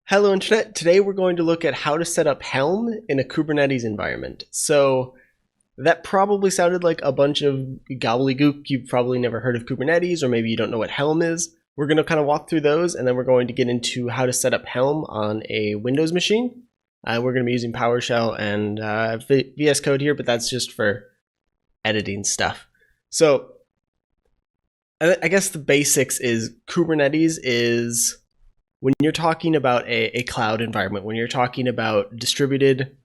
Hello Internet, today we're going to look at how to set up Helm in a Kubernetes environment. So that probably sounded like a bunch of gobbledygook. You've probably never heard of Kubernetes, or maybe you don't know what Helm is. We're going to kind of walk through those, and then we're going to get into how to set up Helm on a Windows machine. We're going to be using PowerShell and VS Code here, but that's just for editing stuff. So I guess the basics is Kubernetes is when you're talking about a cloud environment, when you're talking about distributed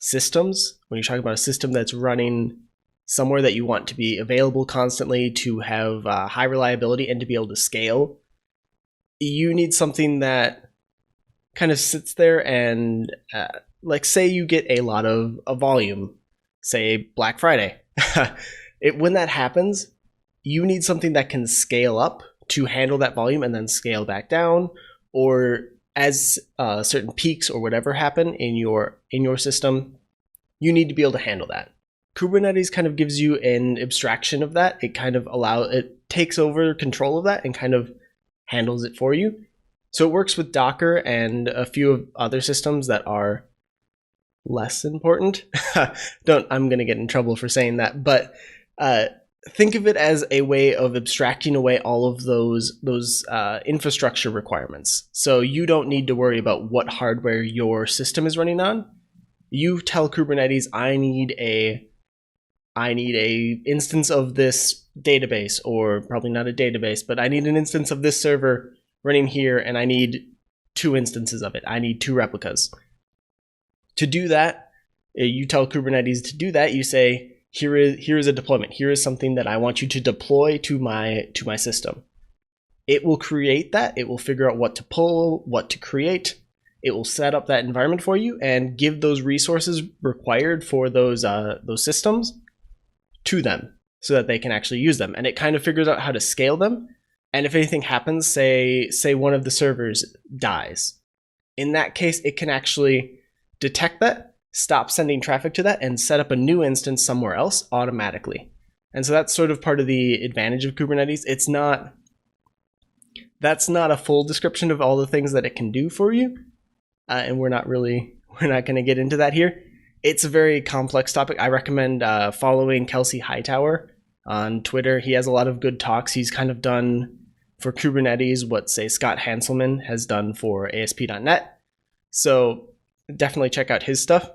systems, when you're talking about a system that's running somewhere that you want to be available constantly, to have high reliability and to be able to scale, you need something that kind of sits there and like say you get a lot of volume, say Black Friday. When that happens, you need something that can scale up to handle that volume and then scale back down, or as certain peaks or whatever happen in your system, you need to be able to handle that. Kubernetes kind of gives you an abstraction of that. It kind of it takes over control of that and kind of handles it for you. So it works with Docker and a few of other systems that are less important. I'm going to get in trouble for saying that, but think of it as a way of abstracting away all of those infrastructure requirements. So you don't need to worry about what hardware your system is running on. You tell Kubernetes, I need a instance of this database, or probably not a database, but I need an instance of this server running here, and I need 2 instances of it. I need 2 replicas. To do that, you tell Kubernetes to do that. You say, here is a deployment. Here is something that I want you to deploy to my system. It will create that. It will figure out what to pull, what to create. It will set up that environment for you and give those resources required for those systems to them so that they can actually use them. And it kind of figures out how to scale them. And if anything happens, say one of the servers dies, in that case, it can actually detect that, stop sending traffic to that, and set up a new instance somewhere else automatically. And so that's sort of part of the advantage of Kubernetes. That's not a full description of all the things that it can do for you. And we're not going to get into that here. It's a very complex topic. I recommend following Kelsey Hightower on Twitter. He has a lot of good talks. He's kind of done for Kubernetes what, say, Scott Hanselman has done for ASP.NET. So definitely check out his stuff.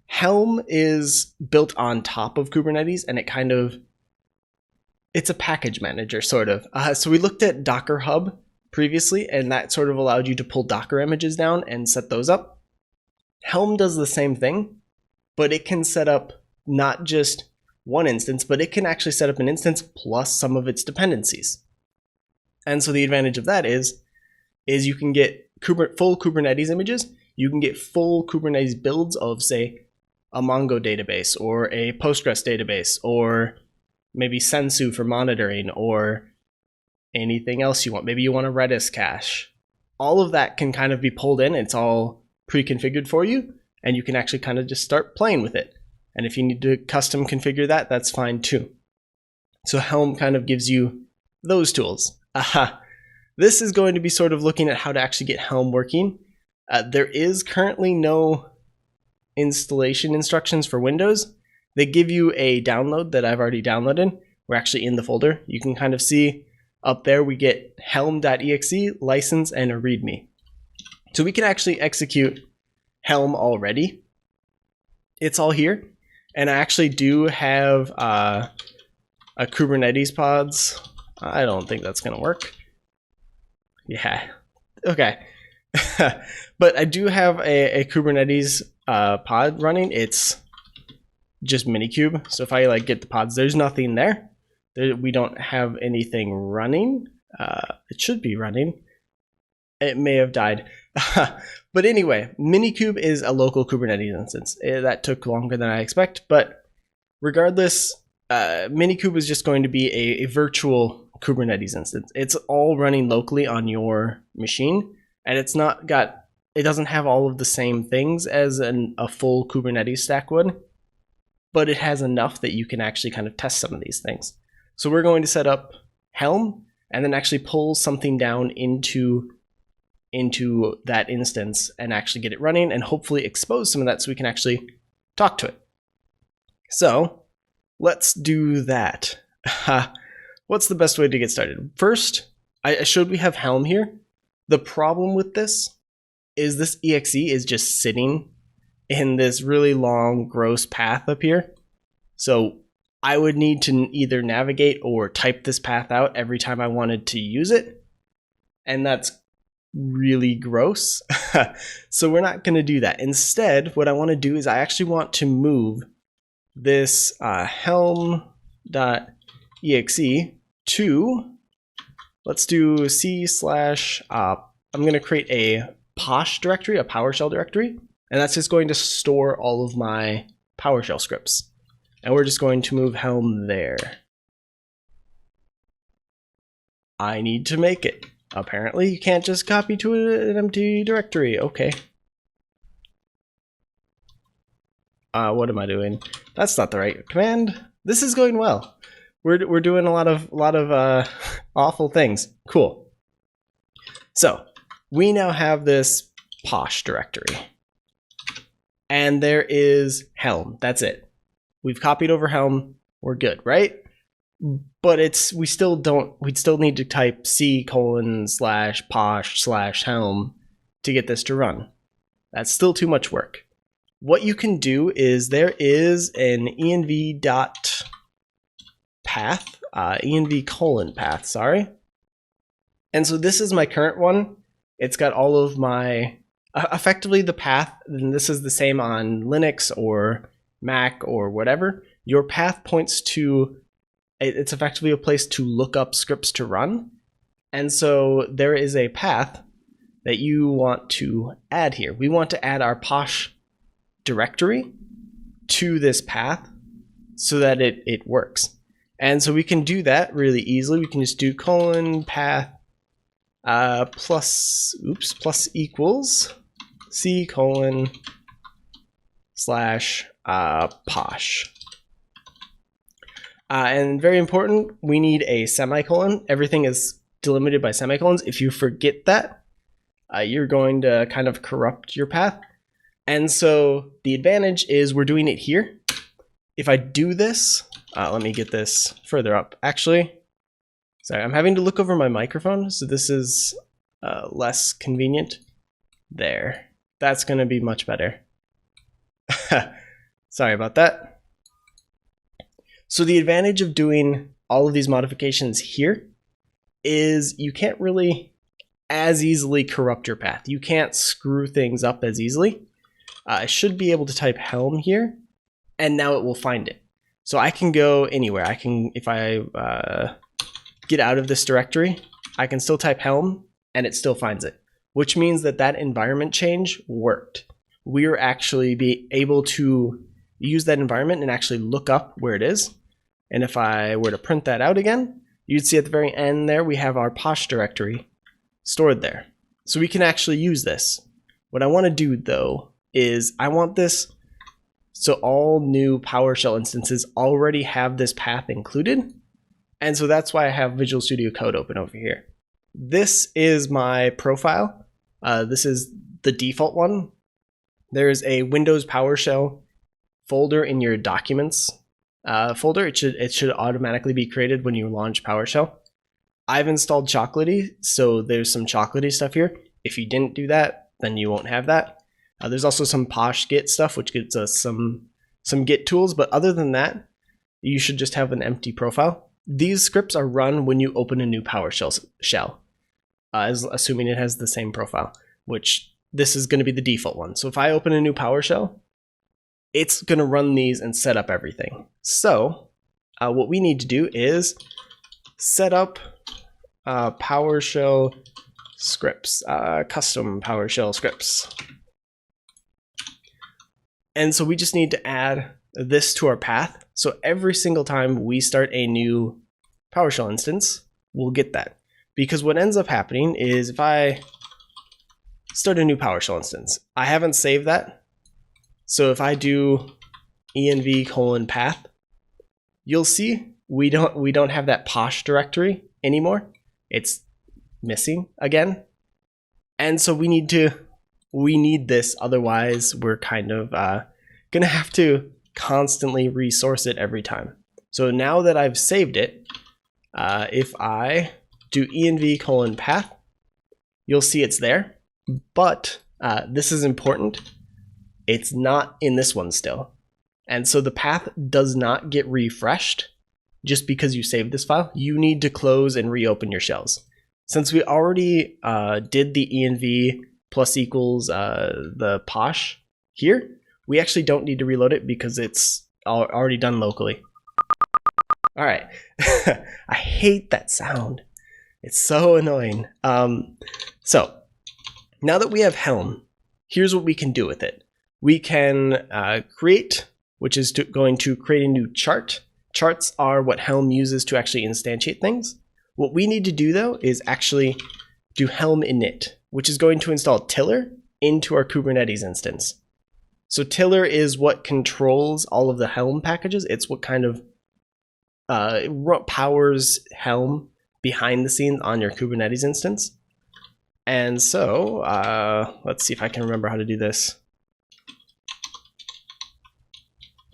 Helm is built on top of Kubernetes, and it's a package manager, sort of. So we looked at Docker Hub previously, and that sort of allowed you to pull Docker images down and set those up. Helm does the same thing, but it can set up not just one instance, but it can actually set up an instance plus some of its dependencies. And so the advantage of that is you can get full Kubernetes images. You can get full Kubernetes builds of, say, a Mongo database, or a Postgres database, or maybe Sensu for monitoring, or anything else you want. Maybe you want a Redis cache. All of that can kind of be pulled in. It's all pre-configured for you, and you can actually kind of just start playing with it. And if you need to custom configure that, that's fine too. So Helm kind of gives you those tools. This is going to be sort of looking at how to actually get Helm working. There is currently no installation instructions for Windows. They give you a download that I've already downloaded. We're actually in the folder. You can kind of see up there we get helm.exe, license, and a readme. So we can actually execute Helm already. It's all here. And I actually do have a Kubernetes pods. I don't think that's going to work. Yeah. Okay. But I do have a Kubernetes pod running. It's just Minikube. So if I get the pods, there's nothing there. We don't have anything running. It should be running. It may have died. But anyway, Minikube is a local Kubernetes instance. That took longer than I expect. But regardless, Minikube is just going to be a virtual Kubernetes instance. It's all running locally on your machine. And it doesn't have all of the same things as a full Kubernetes stack would, but it has enough that you can actually kind of test some of these things. So we're going to set up Helm and then actually pull something down into into that instance and actually get it running and hopefully expose some of that so we can actually talk to it. So let's do that. What's the best way to get started? First, I showed we have Helm here. The problem with this exe is just sitting in this really long, gross path up here. So I would need to either navigate or type this path out every time I wanted to use it. And that's really gross. So we're not going to do that. Instead, what I want to do is I actually want to move this helm.exe to, let's do c/, I'm going to create a posh directory, a PowerShell directory, and that's just going to store all of my PowerShell scripts. And we're just going to move Helm there. I need to make it. Apparently, you can't just copy to an empty directory. Okay. What am I doing? That's not the right command. This is going well. We're doing a lot of awful things. Cool. So we now have this posh directory, and there is Helm. That's it. We've copied over Helm. We're good, right? But we'd still need to type c:/posh/helm to get this to run. That's still too much work. What you can do is there is an env.path, env:/path, sorry. And so this is my current one. It's got all of my, effectively the path, and this is the same on Linux or Mac or whatever. Your path points to, it's effectively a place to look up scripts to run. And so there is a path that you want to add here. We want to add our posh directory to this path so that it works. And so we can do that really easily. We can just do :path plus equals c:/posh. And very important, we need a semicolon. Everything is delimited by semicolons. If you forget that, you're going to kind of corrupt your path. And so the advantage is we're doing it here. If I do this, let me get this further up. Actually, sorry, I'm having to look over my microphone, so this is less convenient. There, that's going to be much better. Sorry about that. So the advantage of doing all of these modifications here is you can't really as easily corrupt your path. You can't screw things up as easily. I should be able to type Helm here, and now it will find it. So I can go anywhere. I can, if I get out of this directory, I can still type Helm, and it still finds it, which means that that environment change worked. We are actually be able to use that environment and actually look up where it is. And if I were to print that out again, you'd see at the very end there, we have our posh directory stored there. So we can actually use this. What I want to do though, is I want this so all new PowerShell instances already have this path included. And so that's why I have Visual Studio Code open over here. This is my profile. This is the default one. There's a Windows PowerShell folder in your documents folder. It should automatically be created when you launch PowerShell. I've installed Chocolatey, so there's some Chocolatey stuff here. If you didn't do that, then you won't have that. There's also some posh git stuff, which gives us some git tools, but other than that, you should just have an empty profile. These scripts are run when you open a new PowerShell shell, assuming it has the same profile, which this is going to be the default one. So if I open a new PowerShell, it's going to run these and set up everything. So what we need to do is set up PowerShell scripts, custom PowerShell scripts. And so we just need to add this to our path. So every single time we start a new PowerShell instance, we'll get that. Because what ends up happening is if I start a new PowerShell instance, I haven't saved that. So if I do env:/path, you'll see we don't have that posh directory anymore. It's missing again. And so we need this, otherwise we're kind of gonna have to constantly resource it every time. So now that I've saved it, if I do env:/path, you'll see it's there, but this is important. It's not in this one still. And so the path does not get refreshed just because you saved this file. You need to close and reopen your shells. Since we already did the env plus equals the posh here, we actually don't need to reload it because it's already done locally. All right. I hate that sound. It's so annoying. So now that we have Helm, here's what we can do with it. We can create, which is going to create a new chart. Charts are what Helm uses to actually instantiate things. What we need to do though is actually do Helm init, which is going to install Tiller into our Kubernetes instance. So Tiller is what controls all of the Helm packages. It's what kind of powers Helm behind the scenes on your Kubernetes instance. And so let's see if I can remember how to do this.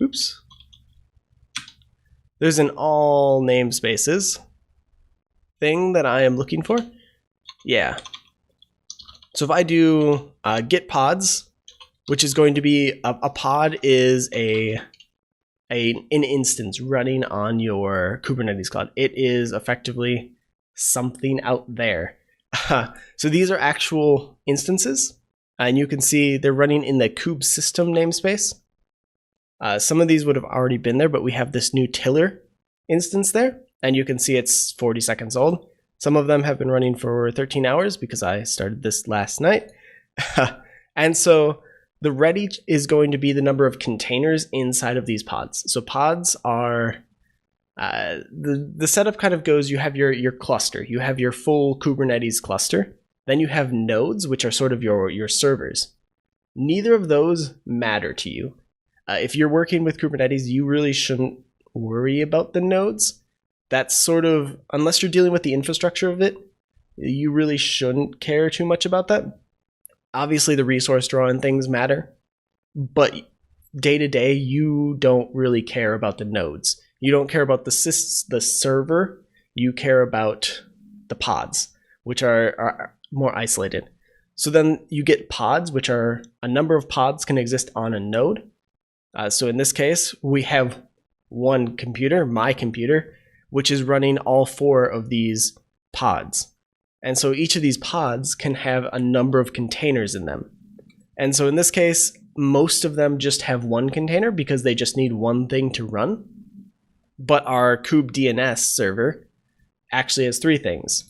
Oops. There's an all namespaces thing that I am looking for. Yeah. So if I do git pods, which is going to be a pod is an instance running on your Kubernetes cloud. It is effectively something out there. So these are actual instances, and you can see they're running in the kube system namespace. Some of these would have already been there, but we have this new Tiller instance there, and you can see it's 40 seconds old. Some of them have been running for 13 hours because I started this last night. And so the ready is going to be the number of containers inside of these pods. So pods are, the setup kind of goes, you have your cluster, you have your full Kubernetes cluster, then you have nodes, which are sort of your servers. Neither of those matter to you. If you're working with Kubernetes, you really shouldn't worry about the nodes. That's sort of, unless you're dealing with the infrastructure of it, you really shouldn't care too much about that. Obviously, the resource draw and things matter, but day to day, you don't really care about the nodes. You don't care about the server. You care about the pods, which are more isolated. So then you get pods, which are a number of pods can exist on a node. So in this case, we have one computer, my computer, which is running all 4 of these pods. And so each of these pods can have a number of containers in them. And so in this case, most of them just have one container because they just need one thing to run. But our kubedns server actually has 3 things.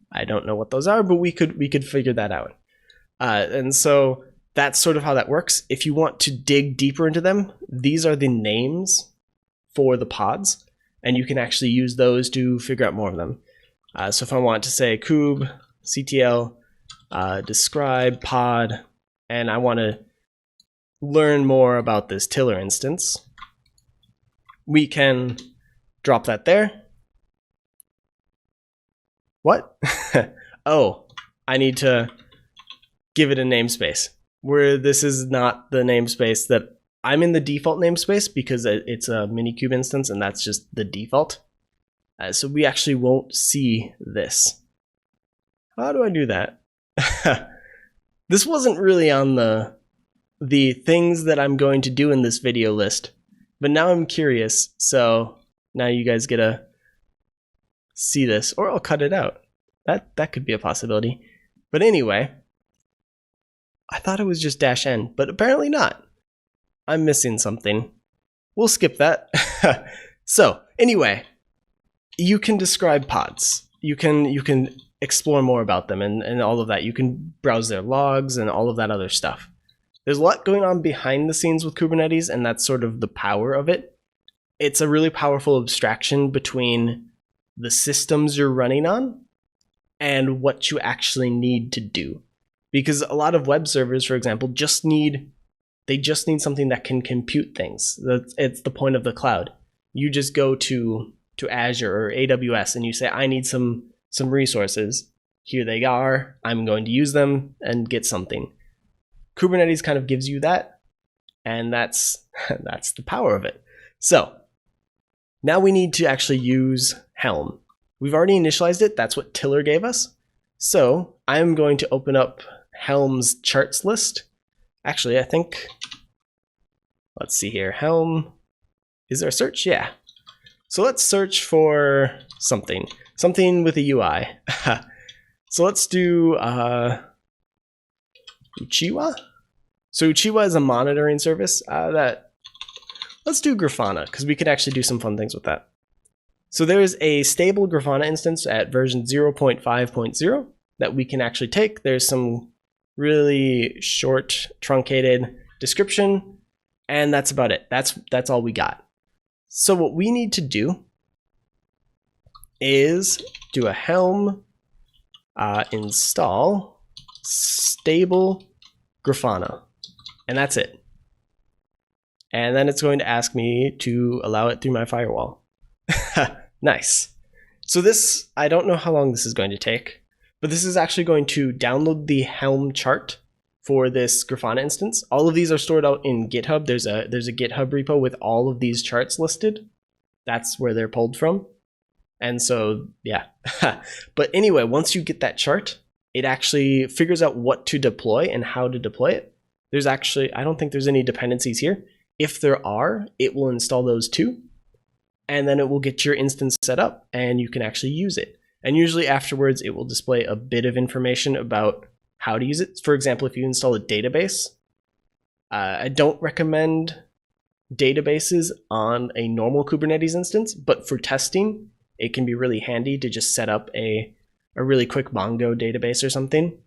I don't know what those are, but we could figure that out. And so that's sort of how that works. If you want to dig deeper into them, these are the names for the pods, and you can actually use those to figure out more of them. So if I want to say kubectl describe pod, and I want to learn more about this Tiller instance, we can drop that there. What? Oh, I need to give it a namespace. Where this is not the namespace that I'm in the default namespace because it's a Minikube instance and that's just the default. So we actually won't see this. How do I do that? This wasn't really on the things that I'm going to do in this video list, but now I'm curious. So now you guys get to see this, or I'll cut it out. That could be a possibility. But anyway, I thought it was just -n, but apparently not. I'm missing something. We'll skip that. So anyway, you can describe pods. You can explore more about them and all of that. You can browse their logs and all of that other stuff. There's a lot going on behind the scenes with Kubernetes, and that's sort of the power of it. It's a really powerful abstraction between the systems you're running on and what you actually need to do. Because a lot of web servers, for example, just need something that can compute things. It's the point of the cloud. You just go to Azure or AWS and you say, I need some resources. here they are, I'm going to use them and get something. Kubernetes kind of gives you that, and that's the power of it. So now we need to actually use Helm. We've already initialized it. That's what Tiller gave us. So I'm going to open up Helm's charts list. Actually, I think, let's see here. Helm, is there a search? Yeah. So let's search for something with a UI. So let's do Uchiwa. So Uchiwa is a monitoring service let's do Grafana, because we could actually do some fun things with that. So there's a stable Grafana instance at version 0.5.0 that we can actually take. There's some really short, truncated description, and that's about it. That's all we got. So what we need to do is do a Helm install stable Grafana, and that's it. And then it's going to ask me to allow it through my firewall. Nice. So this, I don't know how long this is going to take, but this is actually going to download the Helm chart for this Grafana instance. All of these are stored out in GitHub. There's a GitHub repo with all of these charts listed. That's where they're pulled from. And so, yeah. But anyway, once you get that chart, it actually figures out what to deploy and how to deploy it. There's actually, I don't think there's any dependencies here. If there are, it will install those too. And then it will get your instance set up and you can actually use it. And usually afterwards, it will display a bit of information about how to use it. For example, if you install a database, I don't recommend databases on a normal Kubernetes instance, but for testing, it can be really handy to just set up a really quick Mongo database or something.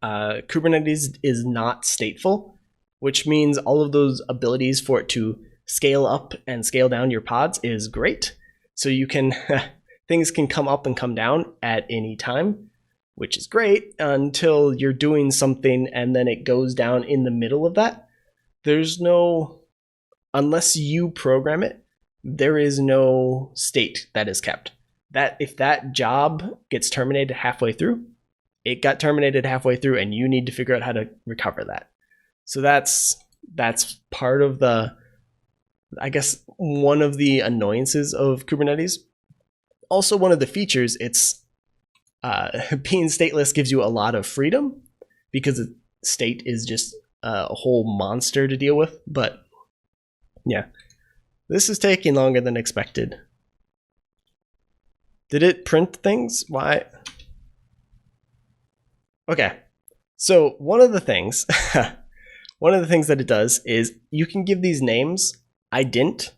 Kubernetes is not stateful, which means all of those abilities for it to scale up and scale down your pods is great. So you can, things can come up and come down at any time, which is great until you're doing something and then it goes down in the middle of that. There's no, unless you program it, there is no state that is kept. That if that job gets terminated halfway through, it got terminated halfway through and you need to figure out how to recover that. So that's part of the, I guess, one of the annoyances of Kubernetes. Also, one of the features, it's being stateless gives you a lot of freedom because state is just a whole monster to deal with. But yeah, this is taking longer than expected. Did it print things? Why? Okay, so one of the things that it does is you can give these names. I didn't.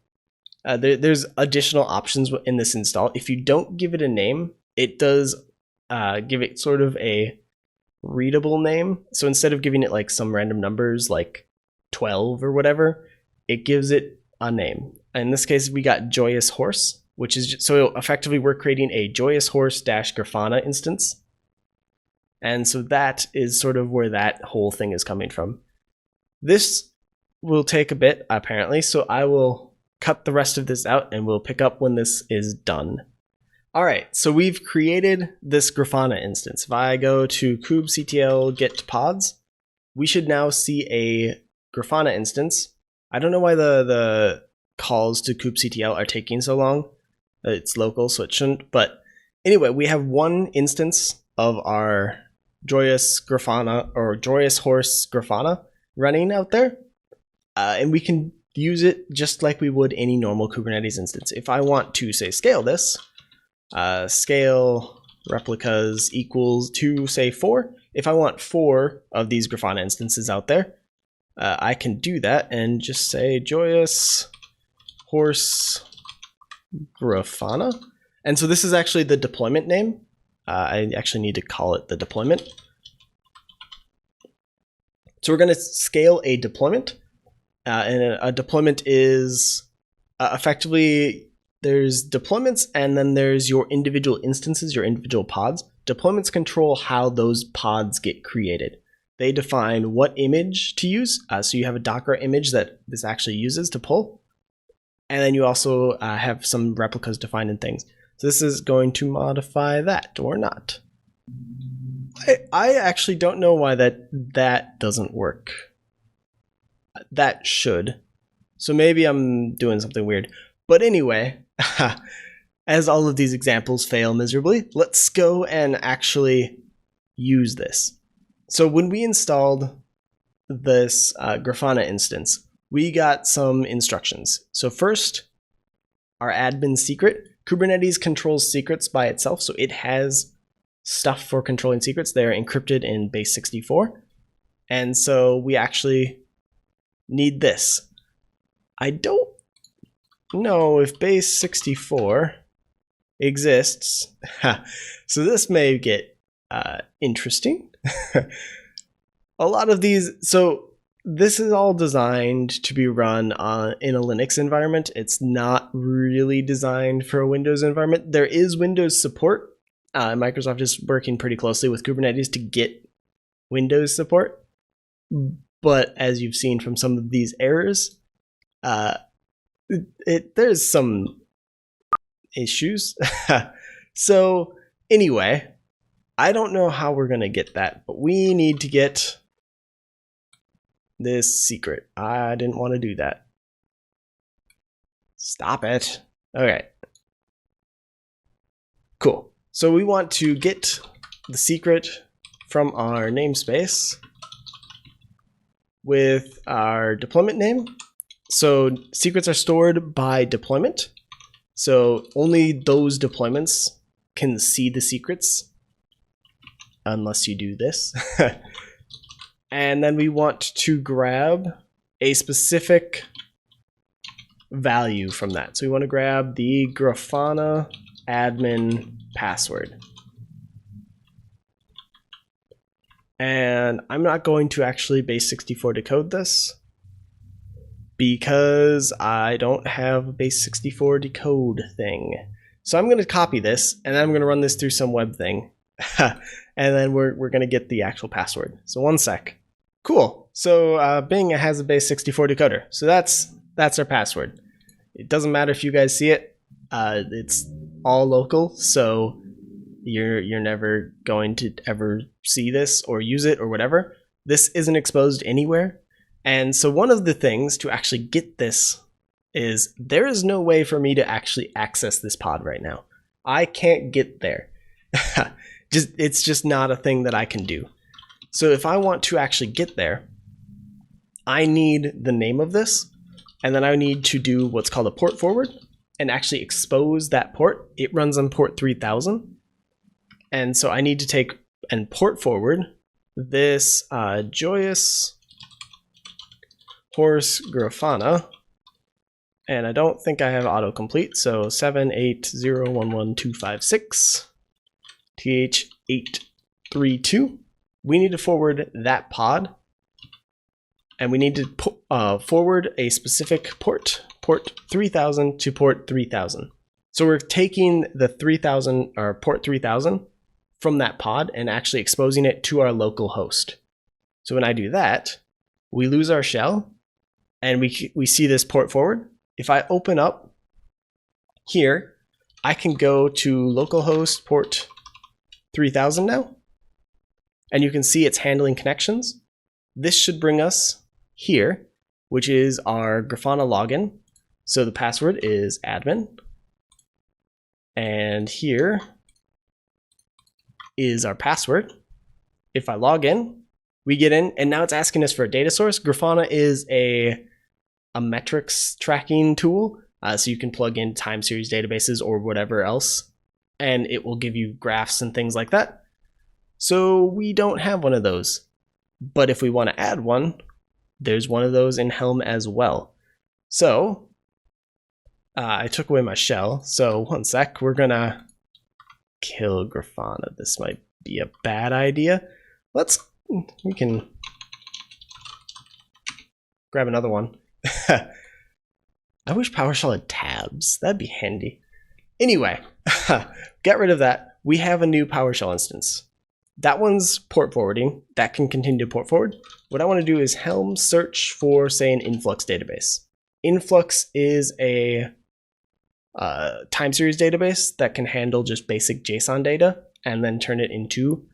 There's additional options in this install. If you don't give it a name, it does give it sort of a readable name. So instead of giving it like some random numbers like 12 or whatever, it gives it a name. In this case, we got Joyous Horse, which is just, so effectively we're creating a Joyous Horse -Grafana instance. And so that is sort of where that whole thing is coming from. This will take a bit, apparently, so I will cut the rest of this out and we'll pick up when this is done. All right, so we've created this Grafana instance. If I go to kubectl get pods, we should now see a Grafana instance. I don't know why the calls to kubectl are taking so long. It's local, so it shouldn't. But anyway, we have one instance of our Joyous Grafana or Joyous Horse Grafana running out there. And we can use it just like we would any normal Kubernetes instance. If I want to, say, scale this, scale replicas equals to, say, 4. If I want 4 of these Grafana instances out there, I can do that and just say Joyous Horse Grafana. And so this is actually the deployment name. I actually need to call it the deployment. So we're going to scale a deployment. And a deployment is effectively, there's deployments and then there's your individual instances, your individual pods. Deployments control how those pods get created. They define what image to use. So you have a Docker image that this actually uses to pull. And then you also have some replicas defined in things. So this is going to modify that or not. I actually don't know why that doesn't work. That should. So maybe I'm doing something weird. But anyway, as all of these examples fail miserably, let's go and actually use this. So when we installed this Grafana instance, we got some instructions. So first, our admin secret. Kubernetes controls secrets by itself, so it has stuff for controlling secrets. They're encrypted in base 64. And so we actually need this. I don't know if base 64 exists. So this may get interesting. A lot of these, so this is all designed to be run in a Linux environment. It's not really designed for a Windows environment. There is Windows support. Microsoft is working pretty closely with Kubernetes to get Windows support. But as you've seen from some of these errors, there's some issues. So anyway, I don't know how we're going to get that, but we need to get this secret. I didn't want to do that. Stop it. Okay. Cool. So we want to get the secret from our namespace with our deployment name. So secrets are stored by deployment. So only those deployments can see the secrets unless you do this. And then we want to grab a specific value from that. So we want to grab the Grafana admin password. And I'm not going to actually base 64 decode this because I don't have a base 64 decode thing. So I'm going to copy this and then I'm going to run this through some web thing. And then we're going to get the actual password. So one sec. Cool. So Bing has a base 64 decoder. So that's our password. It doesn't matter if you guys see it. It's all local. So you're never going to ever see this or use it or whatever. This isn't exposed anywhere. And so one of the things to actually get this is there is no way for me to actually access this pod right now. I can't get there. It's just not a thing that I can do. So if I want to actually get there, I need the name of this, and then I need to do what's called a port forward and actually expose that port. It runs on port 3000. And so I need to take and port forward this joyous horse Grafana. And I don't think I have autocomplete, so 7801126 th832. We need to forward that pod, and we need to forward a specific port 3000 to port 3000. So we're taking the 3000 or port 3000 from that pod and actually exposing it to our local host. So when I do that, we lose our shell, and we see this port forward. If I open up here, I can go to localhost port 3000 now. And you can see it's handling connections. This should bring us here, which is our Grafana login. So the password is admin. And here is our password. If I log in, we get in, and now it's asking us for a data source. Grafana is a metrics tracking tool. So you can plug in time series databases or whatever else, and it will give you graphs and things like that. So we don't have one of those. But if we want to add one, there's one of those in Helm as well. So I took away my shell. So one sec, we're going to kill Grafana. This might be a bad idea. We can grab another one. I wish PowerShell had tabs. That'd be handy. Anyway, get rid of that. We have a new PowerShell instance. That one's port forwarding. That can continue to port forward. What I want to do is Helm Search for, say, an influx database. Influx is a time series database that can handle just basic JSON data. and then turn it into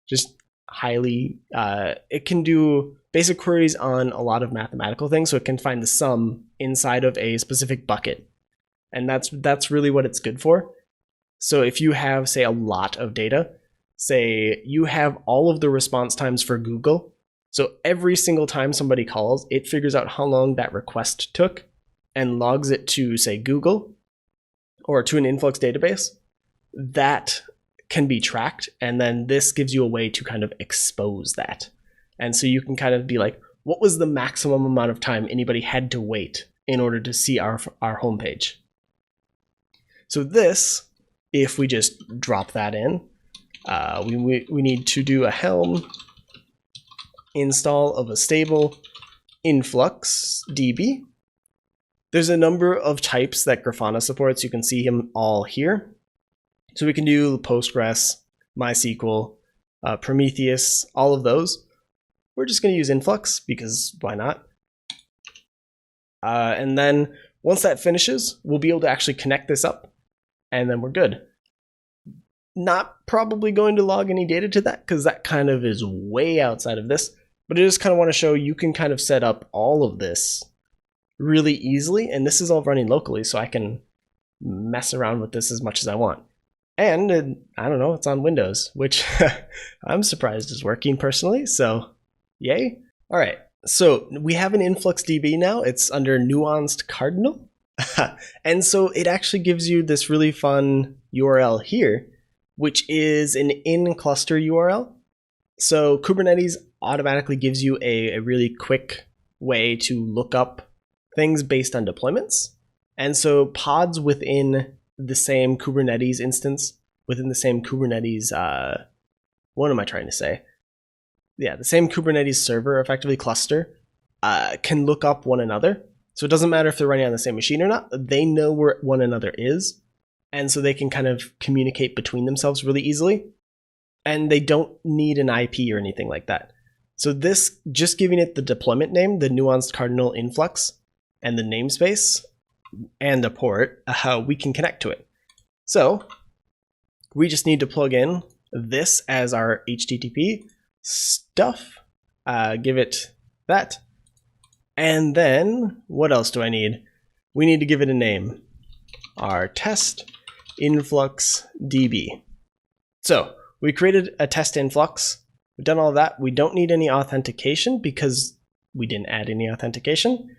just highly, it can do basic queries on a lot of mathematical things. So it can find the sum inside of a specific bucket. And that's really what it's good for. So if you have, say, a lot of data, say you have all of the response times for Google. So every single time somebody calls, it figures out how long that request took and logs it to, say, Google or to an influx database. That can be tracked. And then this gives you a way to kind of expose that. And so you can kind of be like, what was the maximum amount of time anybody had to wait in order to see our homepage? So this, if we just drop that in, we need to do a Helm install of a stable influx DB. There's a number of types that Grafana supports. You can see them all here. So we can do Postgres, MySQL, Prometheus, all of those. We're just going to use influx because why not? And then once that finishes, we'll be able to actually connect this up and then we're good. Not probably going to log any data to that because that kind of is way outside of this, but I just kind of want to show you can kind of set up all of this really easily. And this is all running locally, so I can mess around with this as much as I want. And I don't know, it's on Windows, which I'm surprised is working personally. So yay. All right. So we have an influx DB now. It's under nuanced cardinal. And so it actually gives you this really fun URL here, which is an in-cluster URL. So Kubernetes automatically gives you a really quick way to look up things based on deployments. And so pods within the same Kubernetes instance, within the same Kubernetes, what am I trying to say? Yeah, the same Kubernetes server, effectively cluster, can look up one another. So it doesn't matter if they're running on the same machine or not, they know where one another is. And so they can kind of communicate between themselves really easily. And they don't need an IP or anything like that. So this, just giving it the deployment name, the nuanced cardinal influx, and the namespace, and a port, we can connect to it. So we just need to plug in this as our HTTP stuff, give it that. And then what else do I need? We need to give it a name, our test influx DB. So we created a test influx. We've done all that. We don't need any authentication because we didn't add any authentication.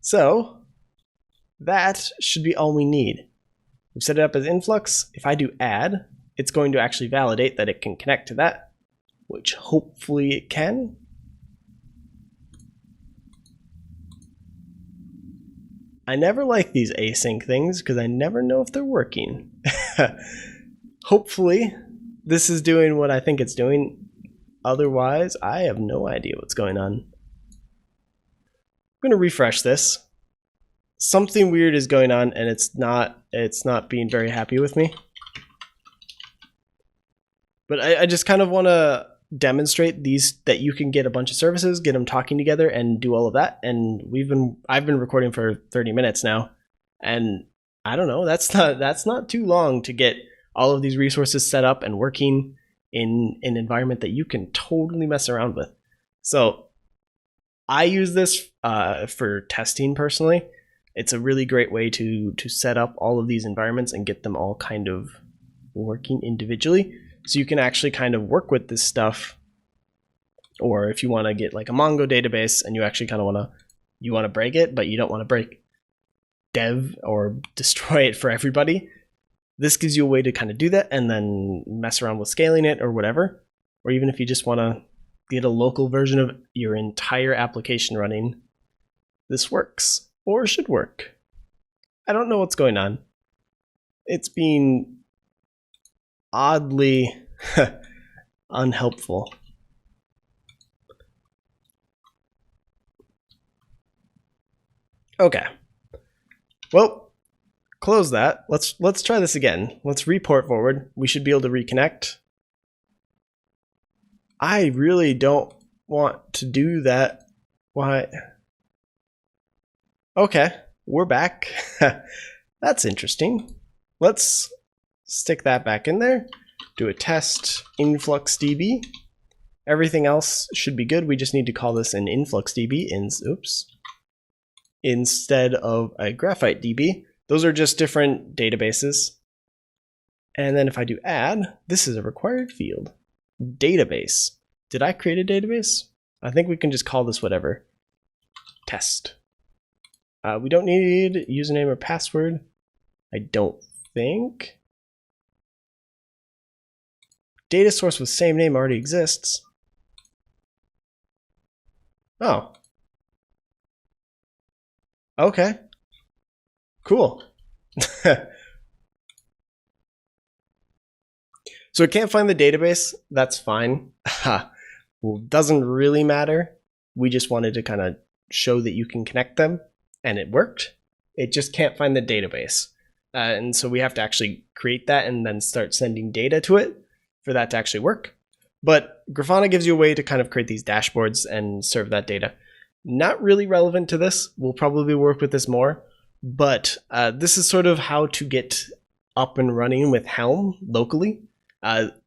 So that should be all we need. We've set it up as influx. If I do add, it's going to actually validate that it can connect to that, which hopefully it can. I never like these async things because I never know if they're working. Hopefully this is doing what I think it's doing. Otherwise, I have no idea what's going on. I'm going to refresh this. Something weird is going on and it's not being very happy with me. But I just kind of want to demonstrate these, that you can get a bunch of services, get them talking together and do all of that. And I've been recording for 30 minutes now. And I don't know, that's not too long to get all of these resources set up and working in an environment that you can totally mess around with. So I use this for testing personally. It's a really great way to set up all of these environments and get them all kind of working individually. So you can actually kind of work with this stuff. Or if you want to get like a Mongo database and you actually kind of want to break it, but you don't want to break dev or destroy it for everybody. This gives you a way to kind of do that and then mess around with scaling it or whatever. Or even if you just want to get a local version of your entire application running, this works or should work. I don't know what's going on. It's being oddly unhelpful. Okay. Well, close that. Let's try this again. Let's report forward. We should be able to reconnect. I really don't want to do that. Why? Okay, we're back. That's interesting. Let's stick that back in there. do a test influxdb. Everything else should be good. We just need to call this an influxdb instead of a graphite DB. Those are just different databases. And then if I do add, this is a required field. Database. Did I create a database? I think we can just call this whatever. Test. We don't need username or password. I don't think. Data source with same name already exists. Oh. Okay. Cool. So it can't find the database. That's fine. Well, doesn't really matter. We just wanted to kind of show that you can connect them, and it worked. It just can't find the database. And so we have to actually create that and then start sending data to it for that to actually work. But Grafana gives you a way to kind of create these dashboards and serve that data. Not really relevant to this. We'll probably work with this more. But this is sort of how to get up and running with Helm locally.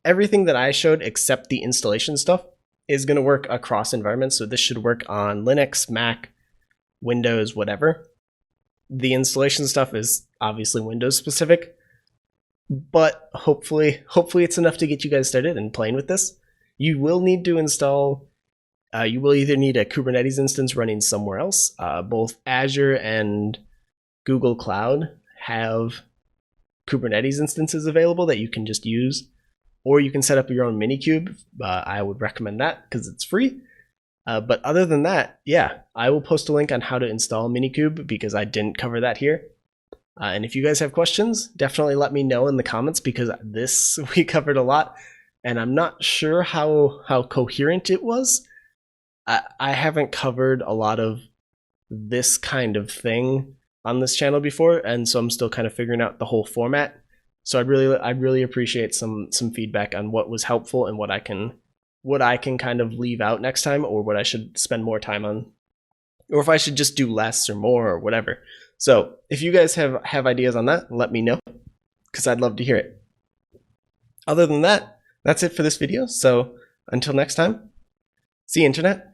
Everything that I showed except the installation stuff is going to work across environments. So this should work on Linux, Mac, Windows, whatever. The installation stuff is obviously Windows specific, but hopefully it's enough to get you guys started and playing with this. You will need to install, you will either need a Kubernetes instance running somewhere else. Both Azure and Google Cloud have Kubernetes instances available that you can just use, or you can set up your own Minikube. I would recommend that because it's free. But other than that, yeah, I will post a link on how to install Minikube because I didn't cover that here. And if you guys have questions, definitely let me know in the comments because this we covered a lot, and I'm not sure how coherent it was. I haven't covered a lot of this kind of thing on this channel before, and so I'm still kind of figuring out the whole format. So I'd really appreciate some feedback on what was helpful and what I can kind of leave out next time, or what I should spend more time on, or if I should just do less or more or whatever. So if you guys have ideas on that, let me know because I'd love to hear it. Other than that, that's it for this video. So until next time, see you, Internet.